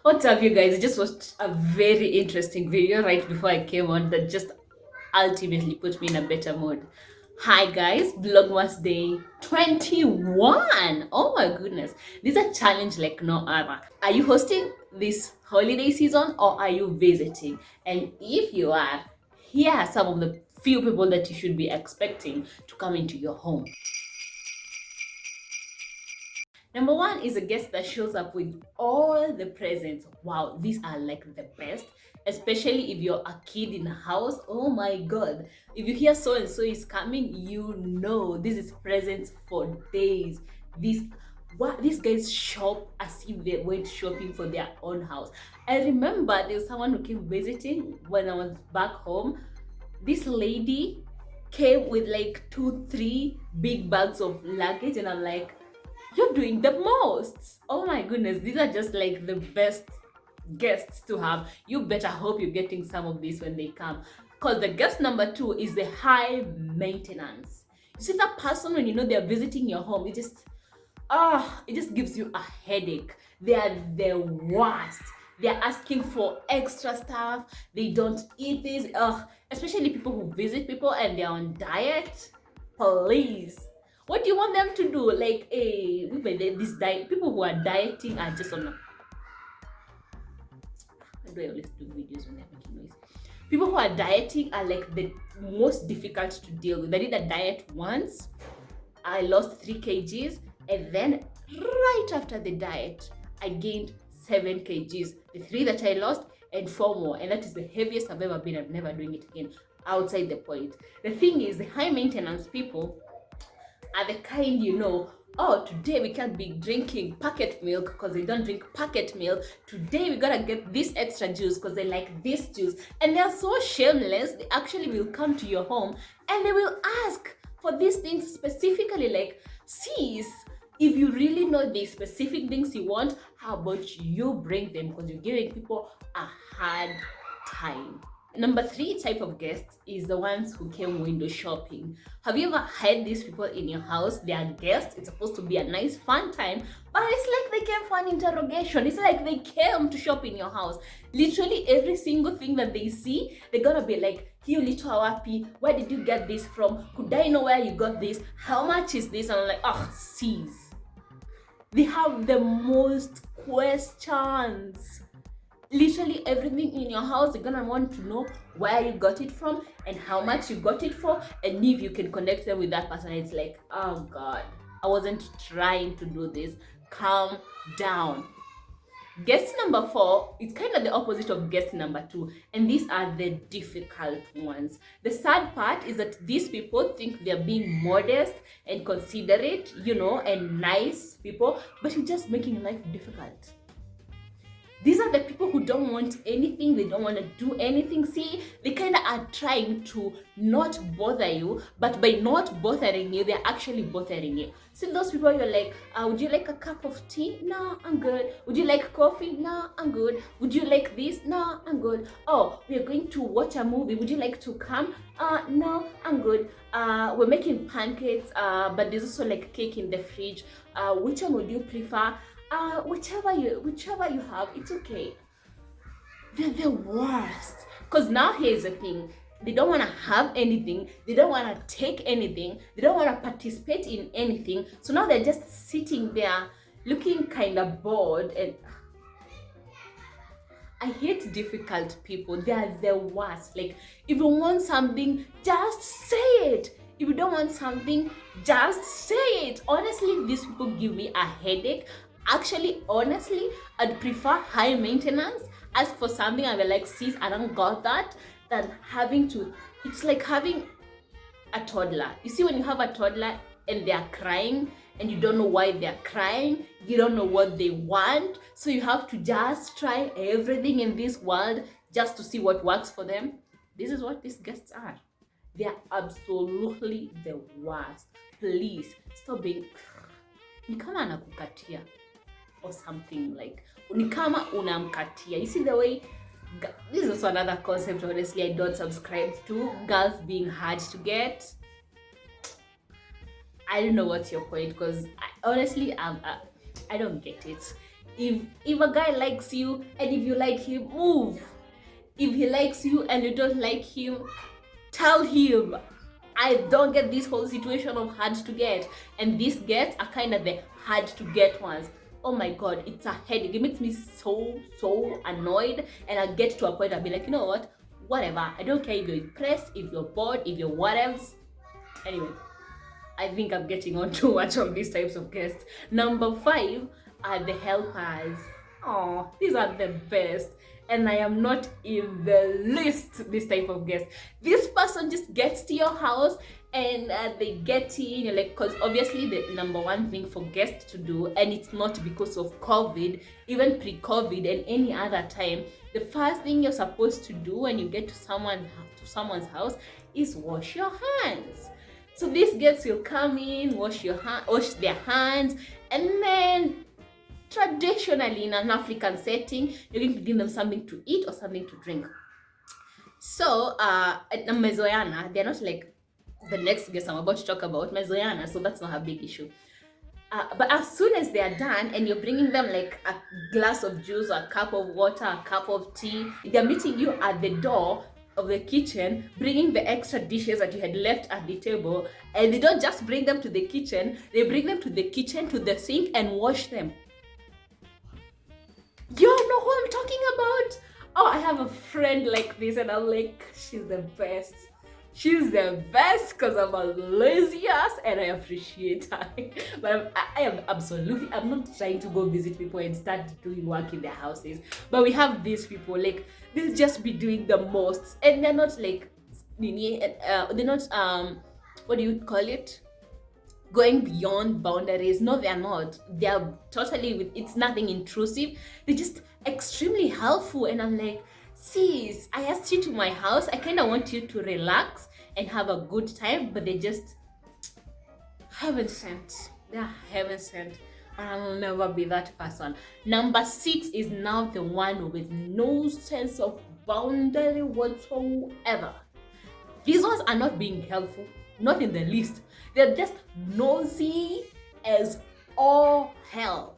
What's up, you guys? I just watched a very interesting video right before I came on that just ultimately put me in a better mood. Hi, guys. Vlogmas Day 21. Oh my goodness. This is a challenge like no other. Are you hosting this holiday season or are you visiting? And if you are, here are some of the few people that you should be expecting to come into your home. Number one is a guest that shows up with all the presents. Wow, these are like the best, especially if you're a kid in a house. Oh my god. If you hear so and so is coming, you know this is presents for days. These guys shop as if they went shopping for their own house. I remember there was someone who came visiting when I was back home. This lady came with like 2, 3 big bags of luggage, and I'm like, you're doing the most. Oh my goodness, these are just like the best guests to have. You better hope you're getting some of these when they come. Because the guest number two is the high maintenance. You see that person when you know they're visiting your home, it just gives you a headache. They are the worst. They're asking for extra stuff. They don't eat this. Especially people who visit people and they're on diet. Please, what do you want them to do? Like, this diet, people who are dieting are just on a, how do I always do videos when they're making noise? People who are dieting are like the most difficult to deal with. I did a diet once. I lost 3 kgs, and then right after the diet, I gained 7 kgs. The 3 that I lost and 4 more, and that is the heaviest I've ever been. I'm never doing it again. Outside the point. The thing is, the high maintenance people are the kind, oh, today we can't be drinking packet milk because they don't drink packet milk. Today we gotta get this extra juice because they like this juice. And they're so shameless, they actually will come to your home and they will ask for these things specifically. Like, sis, if you really know the specific things you want, how about you bring them, because you're giving people a hard time. Number 3 type of guests is the ones who came window shopping. Have you ever had these people in your house? They are guests. It's supposed to be a nice fun time, but it's like they came for an interrogation. It's like they came to shop in your house. Literally every single thing that they see, they're gonna be like, you little happy, where did you get this from? Could I know where you got this? How much is this? And I'm like, oh, sis. They have the most questions. Literally everything in your house, they're gonna want to know where you got it from and how much you got it for, and if you can connect them with that person. It's like, oh god, I wasn't trying to do this. Calm down. Guest number 4 is kind of the opposite of guest number 2, and these are the difficult ones. The sad part is that these people think they're being modest and considerate, and nice people, but you're just making life difficult. These are the people who don't want anything, they don't want to do anything. See, they kind of are trying to not bother you, but by not bothering you, they're actually bothering you. See, those people, you're like, would you like a cup of tea? No, I'm good. Would you like coffee? No, I'm good. Would you like this? No, I'm good. Oh, we're going to watch a movie. Would you like to come? No, I'm good. We're making pancakes, but there's also like cake in the fridge. Which one would you prefer? Whichever you have, it's okay. They're the worst. Because now here's the thing. They don't want to have anything. They don't want to take anything. They don't want to participate in anything. So now they're just sitting there looking kind of bored. And I hate difficult people. They are the worst. Like, if you want something, just say it. If you don't want something, just say it. Honestly, these people give me a headache. Actually, honestly, I'd prefer high maintenance. Ask for something, I'll be like, sis, I don't got that, than it's like having a toddler. You see, when you have a toddler and they are crying and you don't know why they're crying, you don't know what they want, so you have to just try everything in this world just to see what works for them. This is what these guests are. They are absolutely the worst. Please, stop being... Ni kama anakukatia or something, like ni kama unamkatia. You see the way, this is also another concept honestly I don't subscribe to, girls being hard to get. I don't know what's your point, because honestly I don't get it. If a guy likes you and if you like him, move. If he likes you and you don't like him, tell him. I don't get this whole situation of hard to get, and these gets are kind of the hard to get ones. Oh my god, it's a headache. It makes me so annoyed, and I get to a point I'll be like, you know what, whatever, I don't care if you're impressed, if you're bored, if you're whatever. Anyway, I think I'm getting on too much on these types of guests. Number 5 are the helpers. Oh, these are the best. And I am not in the least this type of guest. This person just gets to your house and they get in. You're like, because obviously the number one thing for guests to do, and it's not because of COVID, even pre-COVID and any other time, the first thing you're supposed to do when you get to someone's house is wash your hands. So these guests will come in, wash their hands, and then traditionally in an African setting, you're going to give them something to eat or something to drink. So at Mezoyana, they're not like the next guest I'm about to talk about, Mezoyana, so that's not a big issue. But as soon as they are done and you're bringing them like a glass of juice or a cup of water, a cup of tea, they're meeting you at the door of the kitchen, bringing the extra dishes that you had left at the table. And they don't just bring them to the kitchen, they bring them to the kitchen, to the sink, and wash them. You know who I'm talking about? Oh, I have a friend like this, and I'm like, she's the best. She's the best because I'm a lazy ass and I appreciate her. But I'm not trying to go visit people and start doing work in their houses. But we have these people, like, they'll just be doing the most. And they're not like, they're not, what do you call it? Going beyond boundaries. No, they're not. They're totally it's nothing intrusive. They're just extremely helpful, and I'm like, sis, I asked you to my house. I kind of want you to relax and have a good time, but they just heaven sent. They're heaven sent, and I will never be that person. Number 6 is now the one with no sense of boundary whatsoever. These ones are not being helpful, not in the least. They're just nosy as all hell.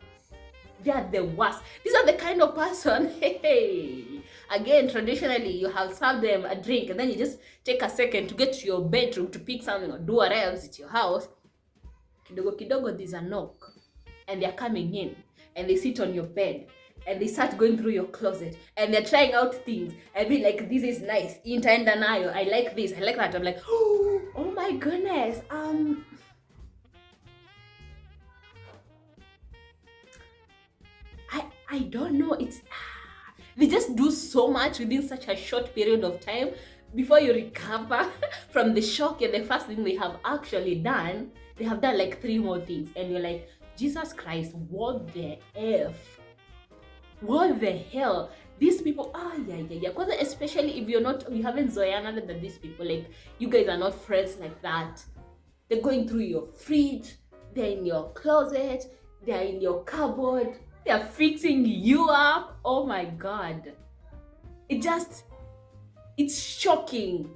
They are the worst. These are the kind of person, hey, again, traditionally, you have served them a drink and then you just take a second to get to your bedroom to pick something or do whatever else at your house. Kidogo, there's a knock. And they're coming in and they sit on your bed and they start going through your closet and they're trying out things and be like, this is nice, I like this, I like that. I'm like, oh my goodness. I don't know. They just do so much within such a short period of time. Before you recover from the shock and the first thing they have actually done, they have done like 3 more things, and you're like, Jesus Christ, what the F? What the hell? These people, yeah. Because especially if you haven't Zoyana than these people, like, you guys are not friends like that. They're going through your fridge, they're in your closet, they're in your cupboard, they're fixing you up. Oh my God. It's shocking.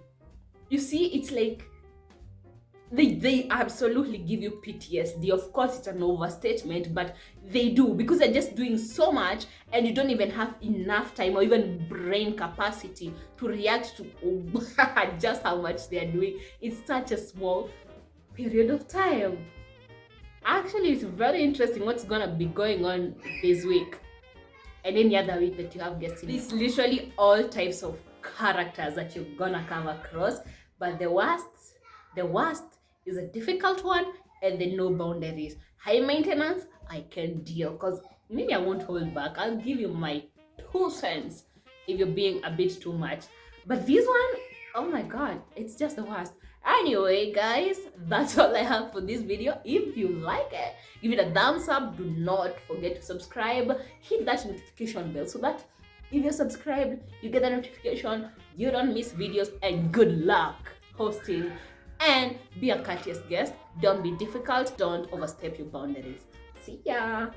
You see, it's like, they absolutely give you PTSD. Of course, it's an overstatement, but they do, because they're just doing so much and you don't even have enough time or even brain capacity to react to just how much they're doing in such a small period of time. Actually, it's very interesting what's gonna be going on this week and any other week that you have guests in. It's literally all types of characters that you're gonna come across, but the worst is a difficult one, and the no boundaries. High maintenance, I can deal, because maybe I won't hold back. I'll give you my 2 cents if you're being a bit too much. But this one, oh my God, it's just the worst. Anyway, guys, that's all I have for this video. If you like it, give it a thumbs up. Do not forget to subscribe. Hit that notification bell so that if you're subscribed, you get a notification, you don't miss videos, and good luck hosting. And be a courteous guest. Don't be difficult. Don't overstep your boundaries. See ya.